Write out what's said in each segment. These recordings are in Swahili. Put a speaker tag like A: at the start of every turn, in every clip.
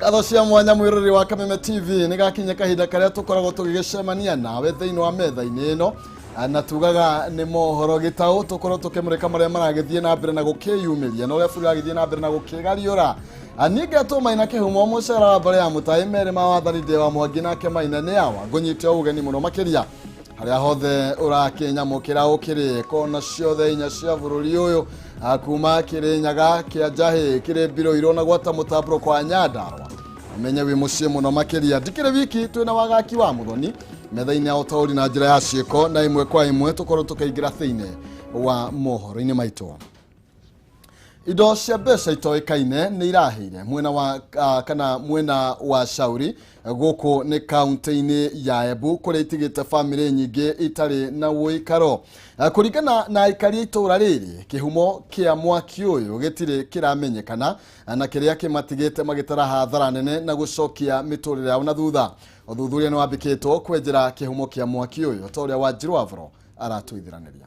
A: Katho cia mwanya mwirori wa Kameme TV nigakinya kahinda karia tukoragwo tugigicemania nawe thiini wa metha-ini ino na tugaga ni mohoro gitau tukorwo tukimurika maria maragithie na mbere na gukiyumiria no uria buri agithie na mbere na gukigariura ninge tu Maina Kihumo mucera wa mbere ya mutai mere ma wathani de wa Mwangi nake Maina ni awa ngunyite ugeni muno makiria haria hothe urakinyamukira ukiri kona ciothe inya cia bururi uyu akuma Kirinyaga kia Njahi kire biro irona gwata mutabro kwa Nyandarua amenye wi mucie muno makiria ndikire wiki twina wagaki wa muthoni metha-ini ya utauri na njira ya ciiko na imwe kwa imwe tukorwo tukaingira thiini wa mohoro-ini maitu indo cia mbeca itoikaine ni irahire mwena wa kana mwena wa Shauri guku ni kaunti-ini ya Embu kuria itigite family nyingi itari na uikaro kuringana na aikari itura riri kihumo kia mwaki uyu gitire kiramenyekana na kiria kimatigite magitara hathara nene na gucokia miturire yao na thutha uthuthuria ni wambikitwo kwenjera kihumo kia mwaki uyu toria wa Ukireherwo aratuithiraniria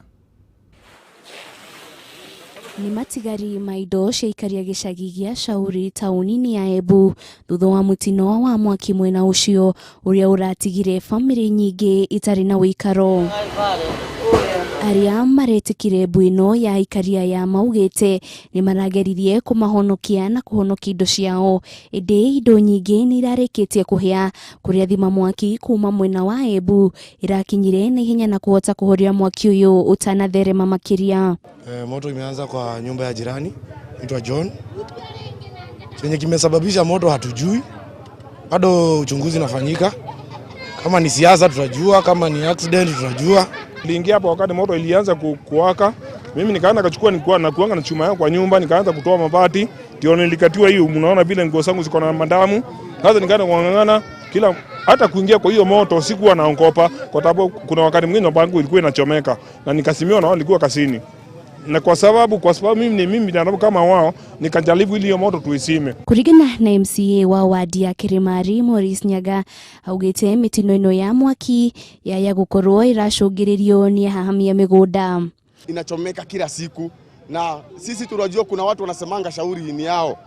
B: ni matigari maido sheikaria gicagi gia Shauri tauni-ini ya Embu thutha wa mutino wa mwaki mwena ucio uria uratigire family nyingi itari na uikaro aria maretikire Embu ino ya aikaria ya maugite ni marageririe kumahonokia na kuhonokia indo ciao indi indo nyingi ni irarikitie kuhia kuria thima mwaki kuma mwena wa Embu irakinyire na ihenya na kuhota kuhoria mwaki uyu utanatherema makiria.
C: Moto imeanza kwa nyumba ya jirani inaitwa John. Chenye kimesababisha moto hatujui. Bado uchunguzi unafanyika. Kama ni siasa tutajua, kama ni accident tutajua.
D: Niliingia hapo wakati moto ilianza kuwaka. Mimi nikaanza kachukua nilikuwa na kuanga na chuma yangu kwa nyumba, nikaanza kutoa mabati. Ndio nilikatiwa hiyo, mnaona vile nguo zangu ziko na mandamu. Sasa nikaanza kuangana kila hata kuingia kwa hiyo moto sikuwa naongopa kwa sababu kuna wakati mwingine bangu ilikuwa inachomeka na nikasimiwa na wao nilikuwa kasini. Na kwa sababu mimi ndio kama wao nikajaribu ile moto tuisime.
B: Kurigana na MCA wa wadi ya Kirimari Maurice Nyaga augite mitino ino ya mwaki ya gukorwo iracungiririo ni hahamia migunda
E: inachomeka kila siku na sisi tunajua kuna watu wanasemanga Shauri ni yao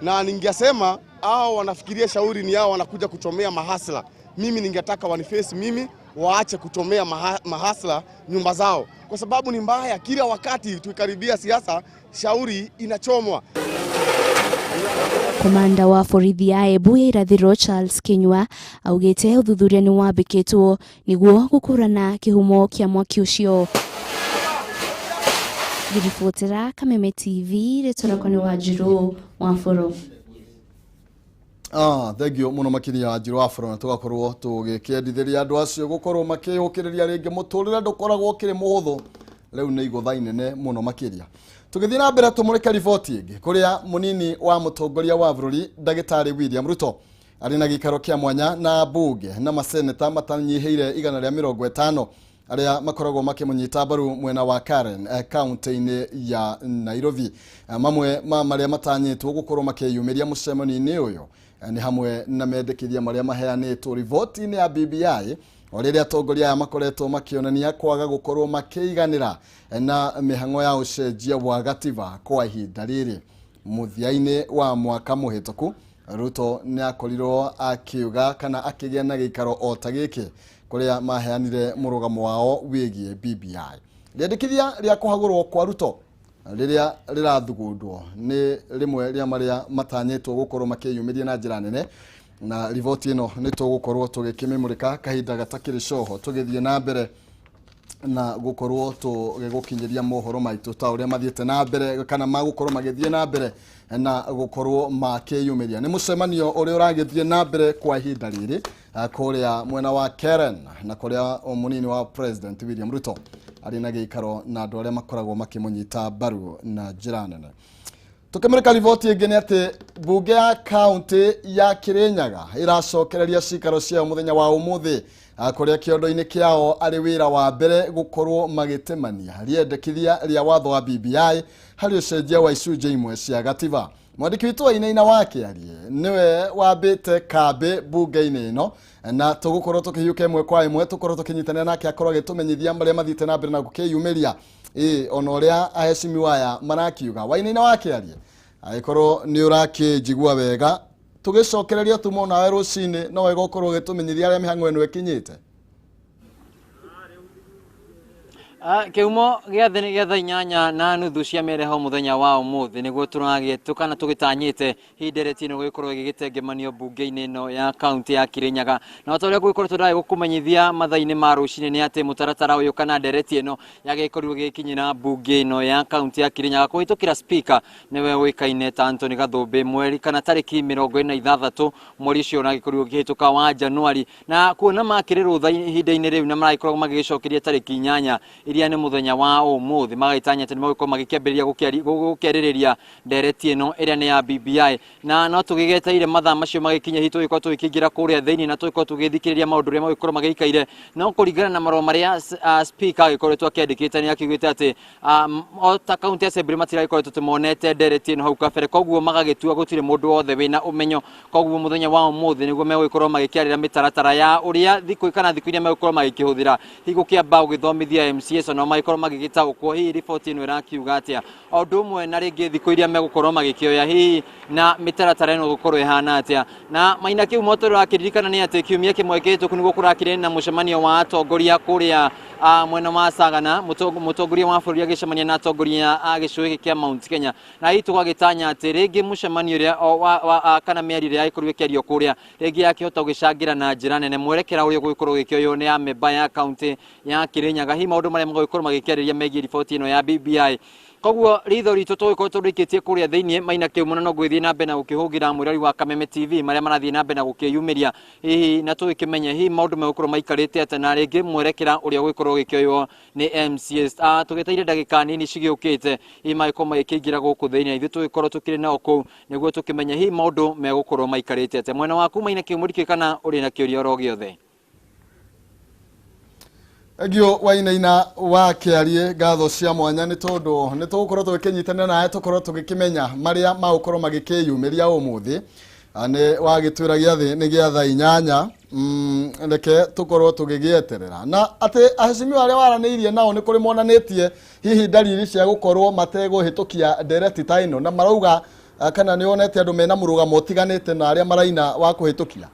E: na ningesema hao wanafikiria Shauri ni yao wanakuja kuchomea mahasla. Mimi ningetaka waniface mimi waache kuchomea mahasla nyumba zao kwa sababu ni mbaya kila wakati tukikaribia siasa Shauri inachomwa.
B: Komanda wa borithi ya Embu ya irathiro Charles Kinyua augite uthuthuria ni wambikitwo niguo gukurana kihumo kia mwaki ucio. Girifotera Kameme TV retora ni Wanjiru Mohoro.
A: Thank you muno makiria Ukireherwo na tugakorwo tugikiendithiria andu acio gukorwo makihukiriria ringi muturire ndukoragwo kiri muhuthu riu ni igutha inene muno makiria tugithii na mbere tumurike riboti ingi kuria munini wa mutongoria wa bururi Ndagitari William Ruto ari na gikaro kia mwanya na bunge na maseneta matanyiheire 150 aria makoragwo makimunyita baru mwena wa Karen county-ini ya Nairobi mamwe maria matanyitwo gukorwo makiyumiria mucemani-ini uyu ni hamwe na mendekithia maria maheanitwo riboti-ini ya BBI oriria atongoria makoretwo makionania kwaga gukorwo makiiganira na mihango ya ucenjia wa gatiba kwa ihinda riri muthia-ini wa mwaka muhituku Ruto ni akorirwo akiuga kana akigia na gikaro o ta giki kuria maheanire murugamo wao wigie BBI riendekithia ria kuhagurwo kwa Ruto riria rirathugundwo ni rimwe ria maria matanyitwo gukorwo makiyumiria na njira nene na riboti ino ni tugukorwo tugikimimurika kahinda gatakiri coho tugithie na mbere na gukorwo tugigukinyiria mohoro maitu ta uria mathiete na mbere kana magukorwo magithie na mbere na gukorwo makiyumiria ni mucemanio uria uragithie na mbere kwa ihinda riri kuria mwena wa Karen na kuria munini wa President William Ruto ari na gikaro na andu aria makoragwo makimunyita baru na njira nene. Tukimurika riboti ingĩ nĩ atĩ bunge ya kaunti ya Kirinyaga iracokereria cikaro cia muthenya wa umuthi kuria kiondo-ini kiao ari wira wa mbere gukorwo magitemania riendekithia ria watho wa BBI hari ucenjia wa icunjĩ imwe cia gatiba. Mwandiki witu wa inaina wake arie niwe wambite kambe bunge-ini ino na tugukorwo tukihiuka imwe kwa imwe tukorwo tukinyitana nake akorwo agitumenyithia maria mathite na mbere na gukiyumiria ona uria aheshimiwa aya marakiuga wa inaina wake arie agikorwo ni urakijigua wega tugicokereria tumo nawe rucini no wega ukorwo gitumenyithia aria mihango eno ikinyite.
F: Kihumo giathe ni getha 8 na nuthu cia mereho muthenya wa umuthi niguo turagietukana tugitanyite hindereti ino gikorwo gigitengemanio bunge-ini ino ya kaunti ya Kirinyaga na otoria gukorwo turai gukumenyithia mathaini ma rucini ni ati mutaratara uyu kana ndereti ino yagikorwo gikinyira bunge ino ya kaunti ya Kirinyaga kuhitukira speaker niwe wikaine ta Anthony Gathumbi mweri kana tariki 26 mweri ucio nagikorwo gihituka wa Januari na kuona makirirwo hinda-ini riu na maragikorwo magicokeria tariki 8 iria ni muthenya wa umuthi magaitanya ati nimagiko magikiambiriria gukiaririria ndereti ino iria ni ya BBI na no tugigeteire mathaa macio magikinya hitu iko tugikingira kuria thiini na tuiko tugithikiriria maundu ria magikorwo magikaire no kuringana na marwa maria speaker agikoretwo akiandikite ni akigwite ati ta county assembly matiragikoretwo tumonete ndereti ino hau kabere koguo magagitua gutire mundu wothe wina umenyo koguo muthenya wa umuthi niguo megikorwo magikiarira mitaratara ya uria thiku kana thiku iria megikorwo magikihũthira higo kiamba ugithomithia MCS no magikorwo magigitagwo hi report ino irakiuga atia undu umwe na ringi thiku iria megukorwo magikioya hi na mitaratara ino gukorwo ihana atia na Maina Kihumo turakiririkana ni ati kiumia kimwe kitu niguo kurakire na mucemanio wa atongoria kuria mwena wa Sagana mutongoria wa bũrũri agicemania na atongoria a gĩcũĩ kia Mount Kenya na hii twagitanya ati ringi mucemanio uria kana miari ria ikorwo ikiario kuria ringi yakihota gugicangira na njira nene mwerekera uria gugikorwo gikioyo ni a member ya county ya Kirinyaga hi maundu maria magikorwo magikiarĩria megie riboti ino ya BBI koguo ritho ritu tugiko turikitie kuria thiini Maina Kihumo no gwithie na mbere na gukihugira mwirari wa Kameme TV maria marathie na mbere na gukiyumiria hihi na tugikimenya hi maundu megukorwo maikarite ate na ringi mwerekera uria gugikorwo gikioyo ni MCS tugiteire ndagika nini cigiukite hi maiko magikingira guku thiini ithu tugikorwo tukiri na oku niguo tukimenya hi maundu megukorwo maikarite ate mwena waku Maina Kihumo kana uri na kiuria oro giothe.
A: Egio wainaina wa kiarie gatho cia mwanya ni tondu ni tugukorwo tugikinyitana nae tukorwo tugikimenya maria magukorwo magikiyumiria umuthi ni wagitwiragia thi ni gia thaa 8 reke tukorwo tugigieterera na ati ahecimiwa aria waraniirie nao ni kuri monanitie hihi dalili cia gukorwo mateguhitukia ndereti ta ino na marauga kana ni onete andu mena murugamo tiganite na aria maraina wa kuhitukia.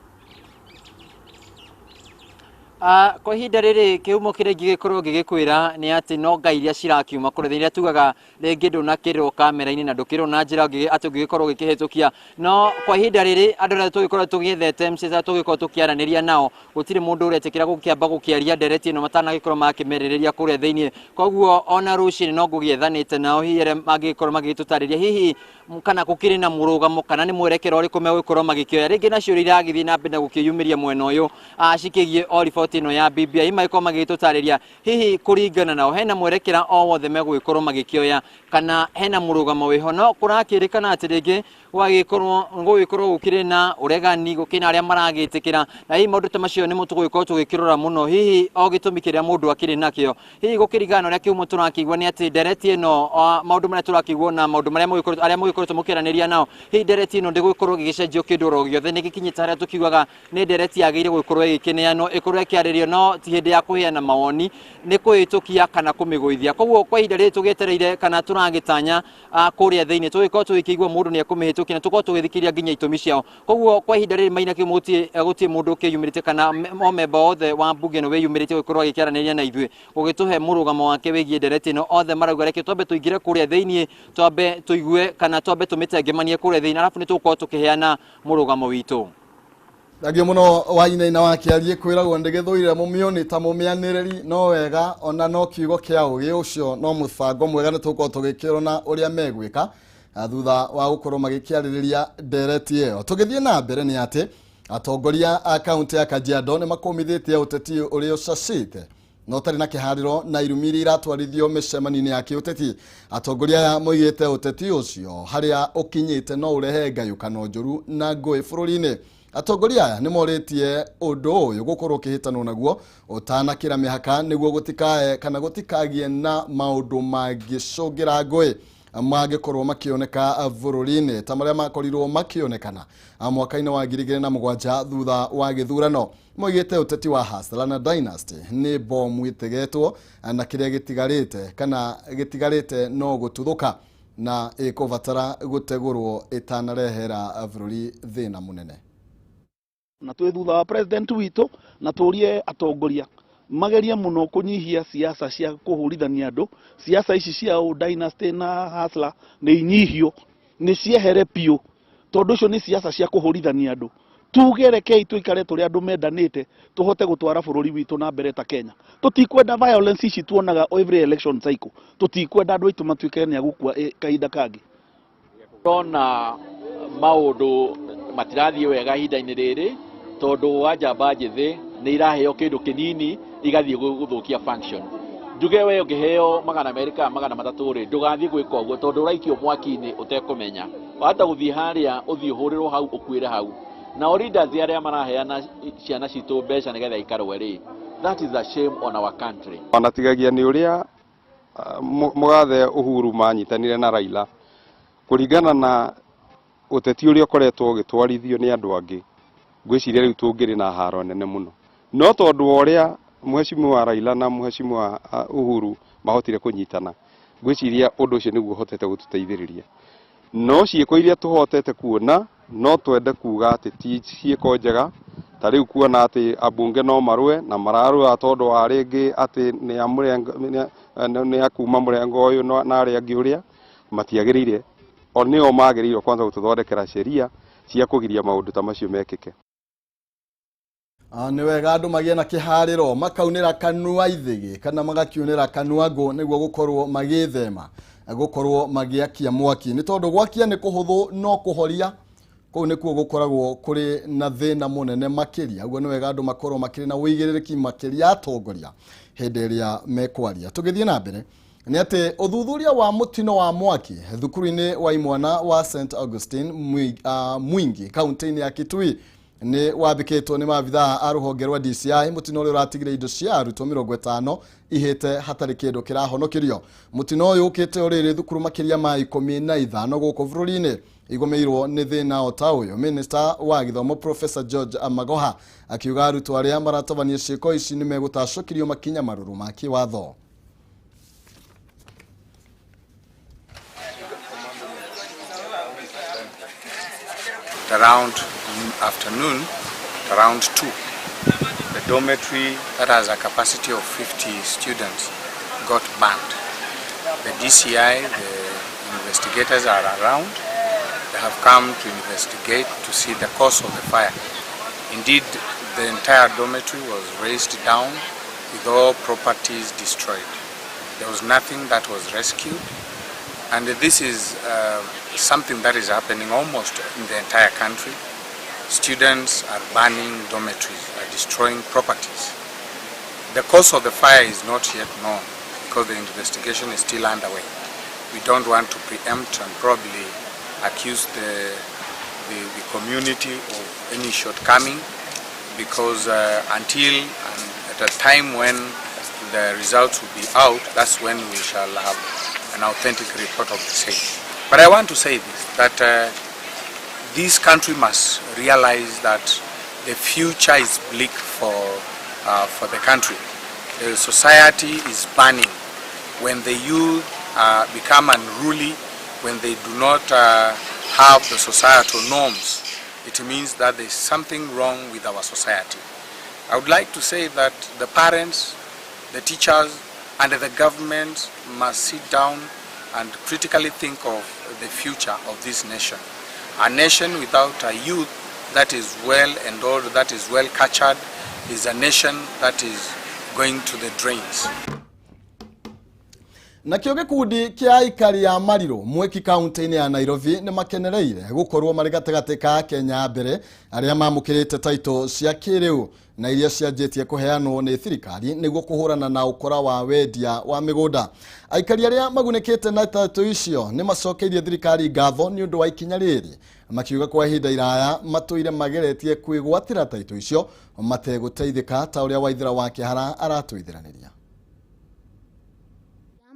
F: Kwa ihinda riri Kihumo kiria gigikorwo gigikwira ni ati no ngai iria cirakiuma kuri thiini tugaga ringi ndunakirwo kamera-ini na ndukirwo njira ati gigikorwo gikihitukia no kwa ihinda riri andu na tugikorwo tugiethete MCS tugikorwo tukiaraniria nao gutiri mundu uretikira gukiamba gukiaria ndereti ino matanagikorwo makimereriria kuria thiini koguo ona rucini no gugiethanite nao hihi aria magikorwo magitutariria hihi kana gukiri na murugamo kana ni mwerekero uriku megukorwo magikioya ringi nacio iragithie na mbere na gukiyumiria mwena uyu cikigie o report ino ya BBI maiko magitutariria hihi kuringana nao hena mwerekera o wothe megukorwo magikioya kana hena murugamo wiho no kurakirikana ati ringi wagikorwo gukire na uregani gukina aria maragitikira na hihi maundu ta macio ni mutugikorwo tugikirora muno hihi o gitumi kiria mundu akiri nakio hihi gukirigana uria Kihumo turakigwa ni ati ndereti ino maundu maria turakigwa na maundu maria mugikorwo tumukiraniria nao hihi ndereti ino ndigukorwo gigicenjio kindu ro giothe ni gikinyita haria tukiugaga ni ndereti yagiire gukorwo igikineano ikorwo ikiaririo no ti hindi ya kuheana mawoni ni kuhitukia kana kumiguithia koguo kwa ihinda riri tugietereire kana turagitanya kuria thiini tugikorwo tugikigwa mundu ni akumihitukia na tukorwo tugithikiria nginya itumi ciao koguo kwa ihinda riri Maina Kihumo gutie mundu ukiyumirite kana o member othe wa bunge no weyumirite gukorwo agikiaraniria na ithui ugituhe murugamo wake wigie ndereti ino othe marauga reke twambe tuingire kuria thiini twambe tuigue kana twambe tumitengemanie kuria thiini alafu ni tukorwo tukiheana murugamo witu.
A: Agio muno wainaina wa kiarie kwiragwo ndigithuire mumioni ta mumianiriri no wega ona no kiugo kia ugi ucio no mubango mwega ni tukorwo tugikirwo na uria megwika thutha wa gukorwo magikiaririria ndereti iyo tugithie na mbere ni ati atongoria a kaunti ya Kajiado ni makomithitie uteti uria ucacite no tari na kihariro na irumiri iratwarithio micemani-ini ya kiuteti atongoria ya moigite uteti ucio haria ukinyite no urehe ngayukano njuru na ngui bururi-ini atongoria aya ni moritie undu uyu gukorwo kihitanwo naguo utanakira mihaka niguo gutikae kana gutikagie na maundu mangicungira ngui magikorwo makioneka bururi-ini ta maria makorirwo makionekana mwaka-ini wa 2007 thutha wa githurano moigite uteti wa Hustler na Dynasty ni bomu itegetwo na kiria gitigarite kana gitigarite no gututhuka na ikubatara gutegurwo itanarehera bururi thina munene.
G: Na twi thutha wa president witũ na turie atongoria mageria muno kunyihia siasa cia kuhurithania andu. Siasa ici cia dynasty na hasla ni inyihio, ni ciehere piu, tondu icio ni siasa cia kuhurithania andu. Tugerekei tuikare turi andu mendanite, tuhote gutwara bururi witu na mbere ta Kenya. Tutikwenda violence ici tuonaga every election cycle. Tutikwenda andu aitu matuike ni agukua kahinda kangi.
H: Tona maundu matirathie wega ihinda-ini riri tondu wa njamba njithi ni iraheo kindu kinini igathie guthukia function. Nduge we ungiheo $200 ri ndugathie gwika uguo tondu uraikio mwaki-ini utekumenya. Wahota guthie haria uthie uhurirwo hau ukwire hau. Na leaders aria maraheana ciana citu mbeca nigetha ikarwe ri. That is a shame on our country.
I: Wanatigagia ni uria mugathe Uhuru manyitanire na Raila kuringana na uteti uria ukoretwo ugitwarithio ni andu angi. Ngwiciria riu tungiri na haro nene muno. No tondu uria Mheshimiwa Raila na Mheshimiwa Uhuru mahotire kunyitana, ngwiciria undu ucio niguo hotete gututeithiriria. No ciiko iria tuhotete kuona no twende kuga ati ti ciiko njega, ta riu kuona ati abunge no marue na mararua tondu wa ringi ati ni akuma murengo uyu na aria angi uria matiagirire. Onio magirire kwanza gututhondekera sheria cia kugiria maundu ta macio mekike.
A: Ni wega andu magie na kihariro makaunira kanua ithigi kana magakiunira kanua ngo niguo gukorwo magithema gukorwo magiakia mwaki. Ni tondu gwakia ni kuhuthu no kuhoria kou nikuo gukoragwo kuri na thina munene makiria. Uguo ni wega andu makorwo makiri na uigiririki makiria atongoria hindi iria mekwaria. Tugithie na mbere ni ati uthuthuria wa mutino wa mwaki thukuru-ini wa imwana wa St Augustine Mwingi kaunti-ini ya Kitui ni wabikitwo ni maabitha a ruhonge rwa DCI. Mutino uyu uratigire indo cia arutwo 50 ihite hatari kindu kirahonokirio. Mutino uyu ukite uriri thukuru makiria ma 15 guku bururi-ini igomeirwo ni thina o ta uyu. Minister wa githomo Professor George Magoha akiuga arutwo aria maratabania ciiko ici ni megutacokirio makinya maruru ma kiwatho.
J: Around afternoon, around 2, the dormitory that has a capacity of 50 students got burned. The DCI, the investigators are around. They have come to investigate to see the cause of the fire. Indeed, the entire dormitory was razed down with all properties destroyed. There was nothing that was rescued. And this is something that is happening almost in the entire country. Students are burning dormitories, are destroying properties. The cause of the fire is not yet known because the investigation is still underway. We don't want to preempt and probably accuse the community of any shortcoming because until at a time when the results will be out, that's when we shall have an authentic report of the same. But I want to say this, that this country must realize that the future is bleak for the country. The society is burning. When the youth become unruly, when they do not have the societal norms, it means that there's something wrong with our society. I would like to say that the parents, the teachers, and the government must sit down and critically think of the future of this nation. A nation without a youth that is well endowed, that is well cultured, is a nation that is going to the drains.
A: Na kio gikundi kia aikari ya Mariro mweki kaunti-ini ya Nairobi ni makenereire gukorwo mari gatagati ka Kenya mbere aria mamukirite title cia kiriu na iria cianjitie kuheanwo ni thirikari niguo kuhurana na ukora wa wendia wa migunda. Aikari aria magunekete na title icio ni macokeirie thirikari ngatho ni undu wa ikinya riri, makiuga kwa ihinda iraya matuire mageretie kwigwatira title icio mateguteithika ta uria Waithira wa Kihara aratuithiraniria.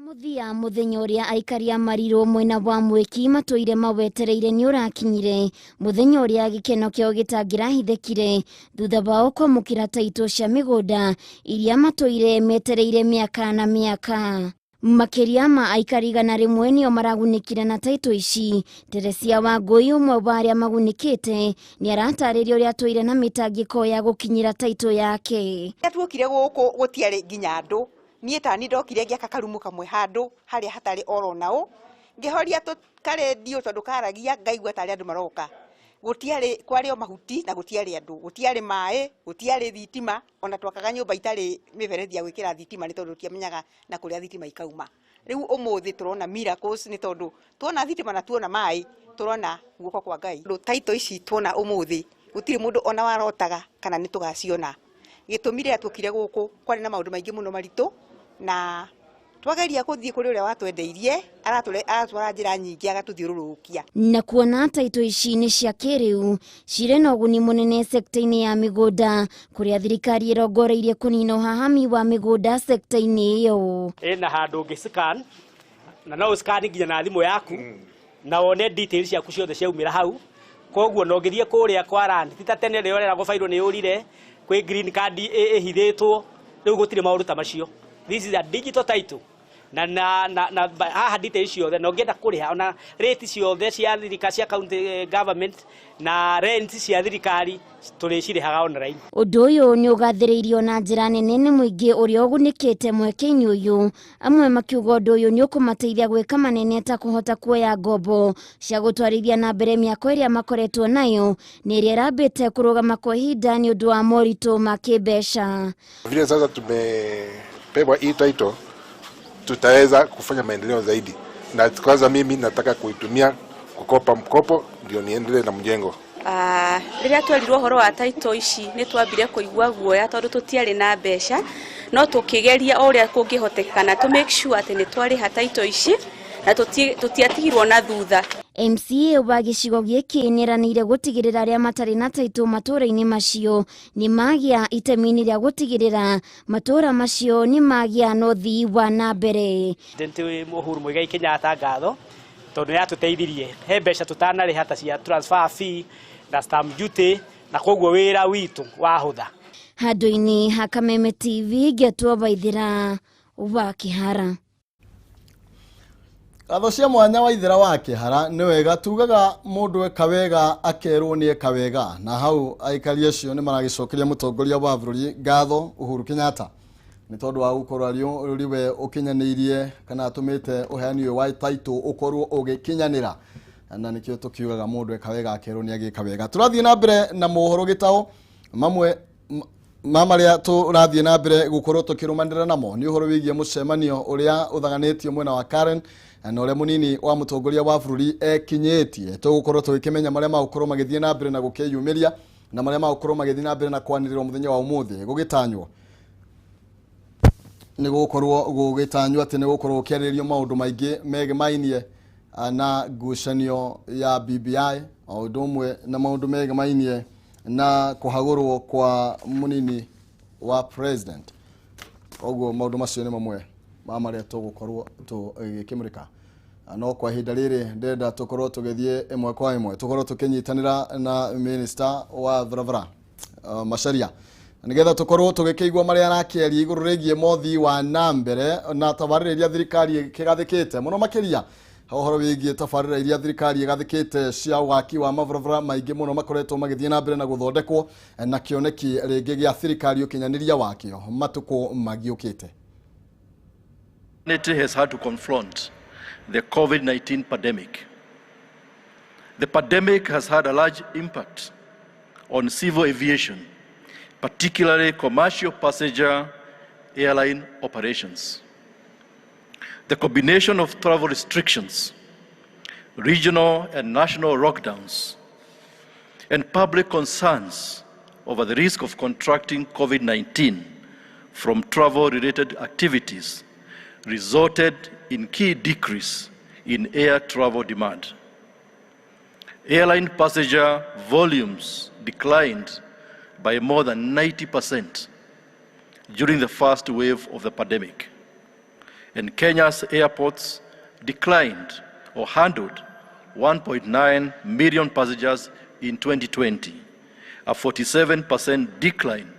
K: Muthia muthenya uria aikari a Mariro mwena wa mweki matuire mawetereire ni urakinyire, muthenya uria gikeno kio gitangirahithekire thutha wao kwamukira taito cia migunda iria matuire metereire miaka na miaka. Makiria ma aikari gana rimwe nio maragunikire na taito ici. Teresia Wangui umwe baria magunikite ni aratariria uria toire na mitangiko ya gukinyira taito yake.
L: Tuokire guku gutiari nginya andu nie tani ndokire ngiaka karumu kamwe handu haria hatari oro nao ngihoria tukaredio tondu karagia ngaigua tari andu maroka gutiari kwari o mahuti na gutiari andu gutiari mai gutiari thitima ona twakaga nyumba itari miberethi ya gwikira thitima ni tondu tiamenyaga na kuria thitima ikauma riu umuthi turona miracles ni tondu tuona thitima na tuona mai turona guoko kwa Ngai taito ici tuona umuthi gutiri mundu ona warotaga kana ni tugaciona gitumire atukire guku kwari na maundu maingi muno maritu na twageria kuthie kuri uria watwendeirie aratwara njira nyingi agatuthiururukia
K: na kuona taito ici ni cia kiriu cire na uguni munene sekta-ini ya migunda kuria thirikari irongoreirie kunina uhahami wa migunda sekta-ini iyo
M: ena handu ngiscan na no scan nginya na thimu yaku na wone details yaku ciothe ciaumira hau koguo no ngithie kuria kwa land tita tene rio rera gubairo ni urire kwi green card ehithitwo riu gutire maundu ta macio. This is a digital title na haha details ciothe no ngenda kuriha ona rate ciothe cia thirikari cia county government na rent cia thirikari turicirehaga online.
K: Undu uyu ni ugathiriirio na njira nene ni muingi uria ugunikite mweke-ini uyu amwe makiuga undu uyu ni ukumateithia gwika manene ta kuhota kuoya ngombo cia gutwarithia na mbere miako iria makoretwo nayo ni iria irambite kurugama kwa ihinda ni undu wa moritu ma kibeca.
N: Vile sasa tumepewa hii title tutaweza kufanya maendeleo zaidi, na kwanza mimi nataka kuitumia kukopa mkopo ndio niendelee na mjengo.
O: Riria twerirwo horo wa title ici ni twambire kuigua guoya tondu tutiari na mbeca no tukigeria uria kungihotekana to make sure ati ni twari ha title ici na tutiatigirwo na thutha.
K: MCA wa gicigo giki niranire gutigirira aria matari na taito matura-ini macio ni magia itemi-ini ria gutigirira matura macio ni magia no thii wa na mbere.
M: President Mohoro Muigai Kenyatta ngatho tondu yatuteithirie he mbeca tutanari hata cia transfer fee na stamp duty na koguo wira witu wahutha.
K: Handu-ini ha Kameme TV getwo Waithira wa Kihara.
A: Gatho cia mwanya Waithira wa Kihara ni wega tugaga mundu eka wega akerwo ni eka wega na hau aikari acio ni maragicokeria mutongoria wa bururi ngatho Uhuru Kenyatta ni tondu wa gukorwo riwe ukinyanirie kana atumite uheani uyu wa title ukorwo ugikinyanira na nikio tukiugaga mundu eka wega akerwo ni agika wega. Turathie na mbere na mohoro gitao mamwe mamaria turathie na mbere gukorwo tukirumanira namo ni uhoro wigie mucemanio uria uthaganitio mwena wa Karen na uria munini wa mutongoria wa bururi ekinyetie tugukorwo twikimenya maria magukorwo magithie na mbere na gukiyumiria na maria magukorwo magithie na mbere na kwanirira muthenya wa umuthi gugitanywo ni gukorwo gugitanywo ati ni gukorwo kiaririo maundu maingi megemainie na ngucanio ya BBI o undu na maundu megemainie na kuhagurwo kwa munini wa president. Oguo maundu macio ni mamwe maria tugukorwo tugikimurika no kwa ihinda riri ndenda tukorwo tugithie imwe kwa imwe tukorwo tukinyitanira na minister wa Varavara Macharia nigetha tukorwo tugikigwa maria arakiaria iguru rigie mothi wa nambere na tabarira iria thirikari kigathikite muno makiria uhoro wigie tabarira iria thirikari igathikite cia waki wa mavaravara maingi muno makoretwo magithie na mbere na guthondekwo na kioneki ringi gia thirikari ukinyaniria wakio matuko magiukite.
P: Humanity has had to confront the COVID-19 pandemic. The pandemic has had a large impact on civil aviation, particularly commercial passenger airline operations. The combination of travel restrictions, regional and national lockdowns, and public concerns over the risk of contracting COVID-19 from travel-related activities resulted in key decrease in air travel demand. Airline passenger volumes declined by more than 90% during the first wave of the pandemic. And Kenya's airports declined or handled 1.9 million passengers in 2020, a 47% decline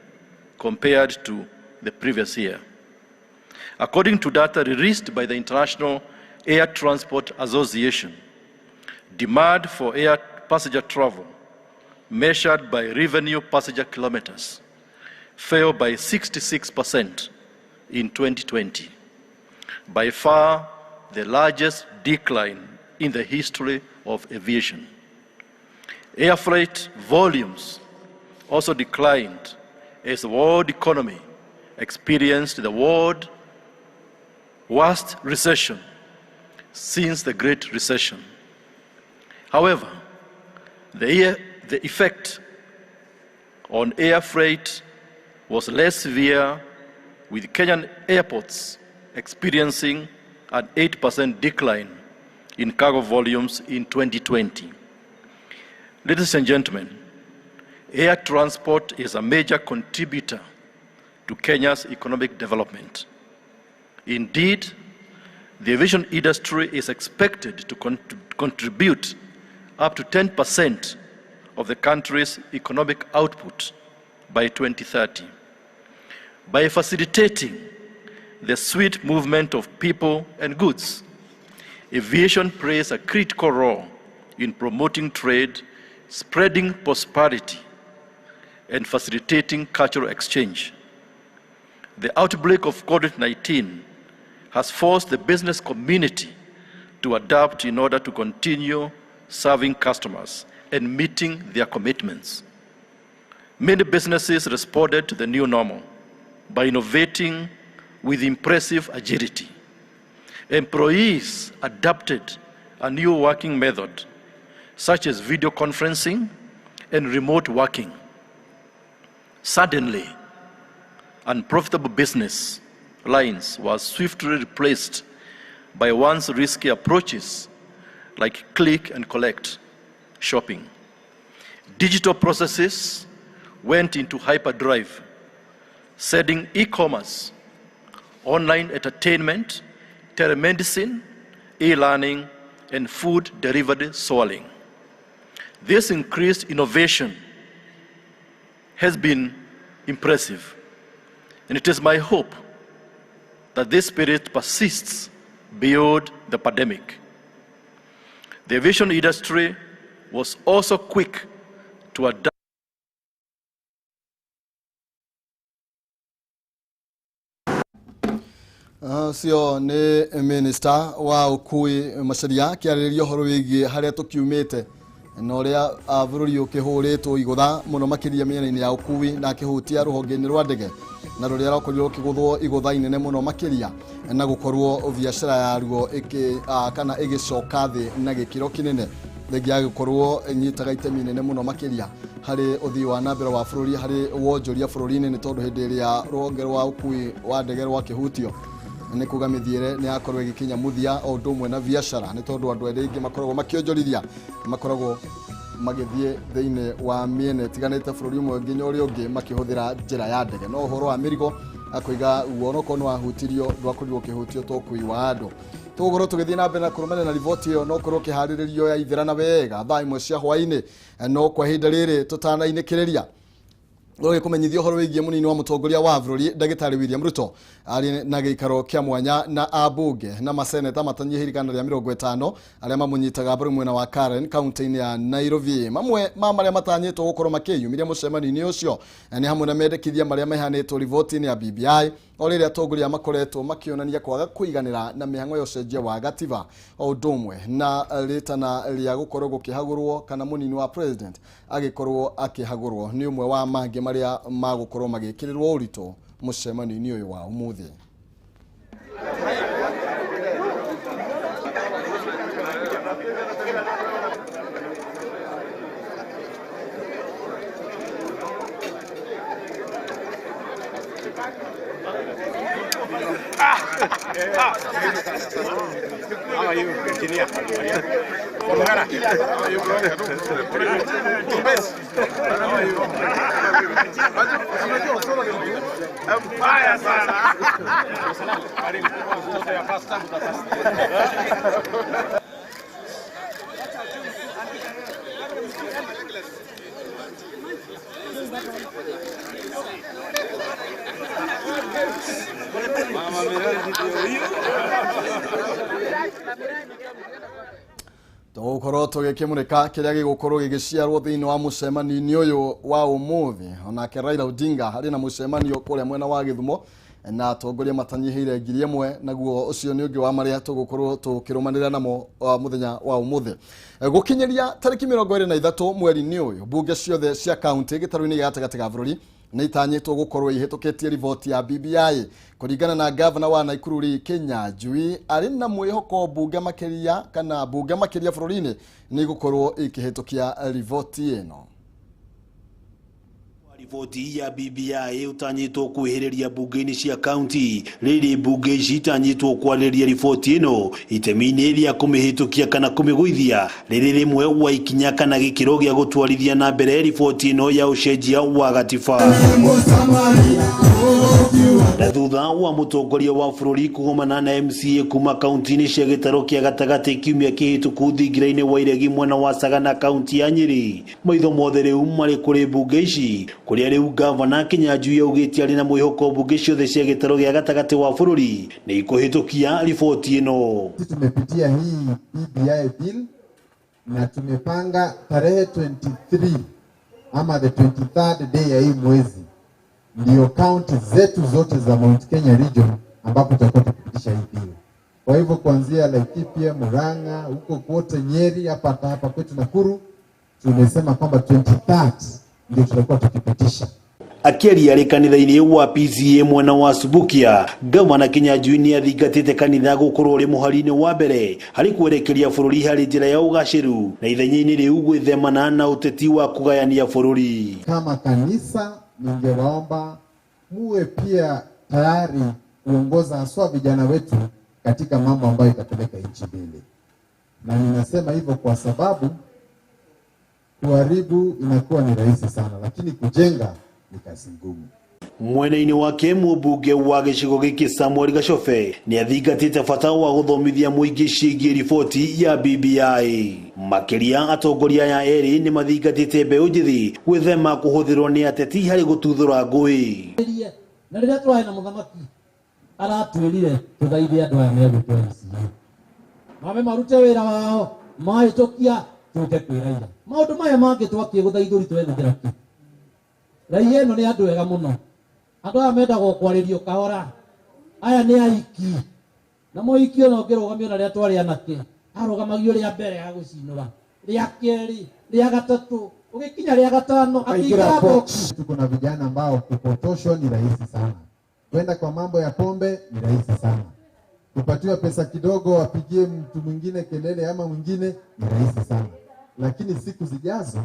P: compared to the previous year. According to data released by the International Air Transport Association, demand for air passenger travel, measured by revenue passenger kilometers, fell by 66% in 2020, by far the largest decline in the history of aviation. Air freight volumes also declined as the world economy experienced the world's worst recession since the Great Recession. However, the effect on air freight was less severe, with Kenyan airports experiencing an 8% decline in cargo volumes in 2020. Ladies and gentlemen, air transport is a major contributor to Kenya's economic development. Indeed, the aviation industry is expected to contribute up to 10% of the country's economic output by 2030. By facilitating the swift movement of people and goods, aviation plays a critical role in promoting trade, spreading prosperity, and facilitating cultural exchange. The outbreak of COVID-19 has forced the business community to adapt in order to continue serving customers and meeting their commitments. Many businesses responded to the new normal by innovating with impressive agility. Employees adapted a new working method, such as video conferencing and remote working. Suddenly, unprofitable business lines were swiftly replaced by once risky approaches like click and collect shopping. Digital processes went into hyperdrive, setting e-commerce, online entertainment, telemedicine, e-learning, and food delivery soaring. This increased innovation has been impressive, and it is my hope that this spirit persists beyond the pandemic. The aviation industry was also quick to adapt.
A: Cio nĩ Minister wa Ũkui Macharia kĩarĩrĩria ũhoro wĩgiĩ harĩa tũkiumĩte na ũrĩa bũrũri ũkĩhũrĩtwo igũtha mũno makĩria mĩena-inĩ ya ũkui na akĩhutia rũhonge-inĩ rwa ndege na rũrĩa rwakorirwo rũkĩgũthwo igũtha inene mũno makĩria na gũkorwo biacara yaruo kana ĩgĩcoka thĩ na gĩkĩro kĩnene thengia ya gũkorwo ĩnyitaga itemi inene mũno makĩria harĩ ũthii wa na mbere wa bũrũri harĩ wonjoria bũrũri-inĩ nĩ tondũ hĩndĩ ĩrĩa rũhonge rwa ũkui wa ndege rwakĩhutio nĩ kuga mĩthiĩre nĩ yakorwo ĩgĩkinya mũthia o ũndũ ũmwe na biacara nĩ tondũ andũ arĩa aingĩ makoragwo makĩonjorithia makoragwo magĩthiĩ thĩinĩ wa mĩena ĩtiganĩte bũrũri ũmwe nginya ũrĩa ũngĩ makĩhũthĩra njĩra ya ndege no ũhoro wa mĩrigo akũiga uonokorwo nĩ wahutirio ndwakorirwo ũkĩhutio ta ũkui wa andũ tũgũkorwo tũgĩthiĩ na mbere na kũrũmana na riboti ĩyo no ũkorwo ũkĩharĩrĩrio ya ithĩrana wega thaa imwe cia hwaĩ-inĩ no kwa ihinda rĩrĩ tũtanainĩkĩrĩria Roge kumenyithio horo wĩgiĩ mũnini wa mũtongoria wa bũrũri Ndagĩtarĩ William Ruto arĩ na gĩikaro kĩa mwanya na ambunge na maseneta matanyihĩire igana rĩa 50 arĩa mamũnyitaga mbaru mwena wa Karen kaunti-inĩ ya Nairobi. Mamwe ma marĩa matanyĩtwo gũkorwo makĩyumĩria mũcemanio-inĩ ũcio nĩ hamwe na mendekithia marĩa mahanĩtwo riboti-inĩ ya BBI o rĩrĩa atongoria makoretwo makĩonania kwaga kũiganĩra na mĩhang'o ya ũcenjia wa gatiba o ũndũ ũmwe na rĩtana rĩa gũkorwo gũkĩhagũrwo kana mũnini wa president agĩkorwo akĩhagũrwo nĩ ũmwe wa mangĩ marĩa magũkorwo magĩkĩrĩrwo ũritũ mũcemanio-inĩ ũyũ wa ũmũthĩ.
Q: How are you, engineer? From Ghana. How are you, brother? How are you? Mbaya sana. Karibu kwa ya pasta. Mama
A: Tugukorwo tugikimurika kiria gigukorwo gigiciarwo thiini wa mucemanio uyu wa umuthi onake Raila Odinga hari na mucemanio kuria mwena wa Githumo na atongoria matanyihire ngiri imwe naguo ucio ni ungi wa maria tugukorwo tukirumanira namo muthenya wa umuthi gukinyeria tariki 23 mweri-ini uyu bunge ciothe cia county gitaru-ini gatagati ga bururi ni itanyitwo gukorwo ihituketie riboti ya BBI kuringana na governor wa Nakuru Kenya Njui ari na mwihoko bunge makiria kana bunge makiria bururi-ini ni gukorwo ikihitukia riboti ino.
R: Riboti ya BBI utanyitwo kuhiriria bunge-ini cia county riri bunge ici itanyitwo kwariria riboti ino itemi-ini ria kumihitukia kana kumiguithia riri rimwe wa ikinya kana gikiro gia gutwarithia na mbere riboti ino ya ucenjia wa gatiba. Na thutha wa mutongoria wa bururi kugomana na MCA kuma kaunti-ini cia gitaro kia gatagati kiumia kihituku thingira-ini wa iregi mwena wa Sagana kaunti ya Nyeri maitho mothe riu mari kuri bunge ici kuria riu governor Kenya Njui augite ari na mwihoko bunge ciothe cia gitaro gia gatagati wa bururi ni ikuhitukia riboti ino.
S: Tumepitia hii BBI bill na tumepanga tarehe 23 ama the 23rd day ya hii mwezi ndio county zetu zote za Mount Kenya region ambapo tutakuwa tukipitisha hii bill. Kwa hivyo kuanzia Laikipia, Murang'a, huko kote Nyeri, hapa kwetu Nakuru, tumesema kwamba 23rd ndio tutakuwa tukipitisha.
R: Akiaria ri kanitha-ini wa PCA mwena wa Subukia governor Kenya Njui ni athingatite kanitha gukorwo ri muhari-ini wa mbere hari kwerekeria bururi hari njira ya ugaciru na ithenya-ini riu gwithemana na uteti wa kugayania bururi.
S: Kama kanisa ningewaomba muwe pia tayari kuongoza haswa vijana wetu katika mambo ambayo itapeleka nchi mbele. Na ninasema hivyo kwa sababu kuharibu inakuwa ni rahisi sana, lakini kujenga ni kazi ngumu.
R: Mwena-ini wake mubunge wa gicigo giki Samuel Gachofe ni athingatite bata wa guthomithia muingi ciigie riboti ya BBI. Makiria atongoria ya eri ni mathingatite mbeu njithi gwithema kuhuthirwo ni ateti hari gututhura ngui.
T: Na riria twae na muthamaki aratwirire tuthaithie andu aya megutwenci mame marute wira wao mahitukia tuke kwiraira maundu maya mangi twakie guthaithuri twethira ki raia ino ni andu wega muno andu aya mendagwo kwaririo kahora aya ni aiki na moiki ono ngirugamio na ria twari anake arugamagio ria mbere ya gucinura ria keri ria gatatu ugikinya ria gatano akiingira box.
S: Tuko na vijana ambao kupotoshwa ni rahisi sana, kwenda kwa mambo ya pombe ni rahisi sana, kupatiwa pesa kidogo apigie mtu mwingine kelele ama mwingine ni rahisi sana, lakini siku zijazo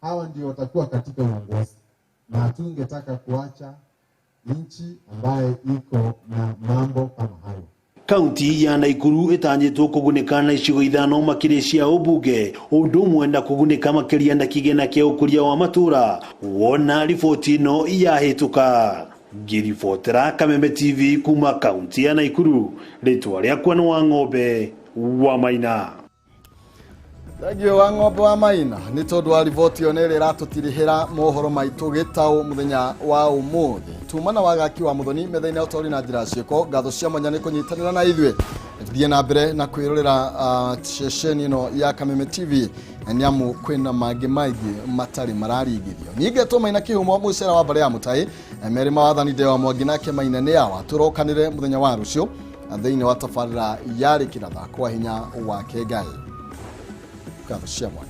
S: hawa ndio watakuwa katika uongozi na hatungetaka kuacha nchi ambaye iko na mambo kama hayo.
R: Kaunti ya Nakuru itanyitwo kugunika na icigo ithano makiri cia ubunge undu mwenda kugunika makiria na kigena kia ukuria wa matura wona riboti ino yahituka. Ngiribotera Kameme TV kuma kaunti ya Nakuru, ritwa riakwa ni wa ng'ombe wa Maina.
A: Thagio wa ng'ombe wa Maina ni tondu wa riboti yo nere ratutirihira mohoro maitu gitau muthenya wa umuthi tumana wa gaki wa muthoni methaine utori na njira ciiko ngatho cia mwanya ni kunyitanira na ithwe thie na mbere na kwirorera session ino ya Kameme TV ni amu kwina mangi matari mararigirio ninge to Maina Kihumo mucera wa bare ya mutai meri mawathani de wa Mwangi nake Maina ni yawa turokanire muthenya wa rucio thiine wa tafarira yari kiratha kwa hinya wa Kengai. Got the shit one.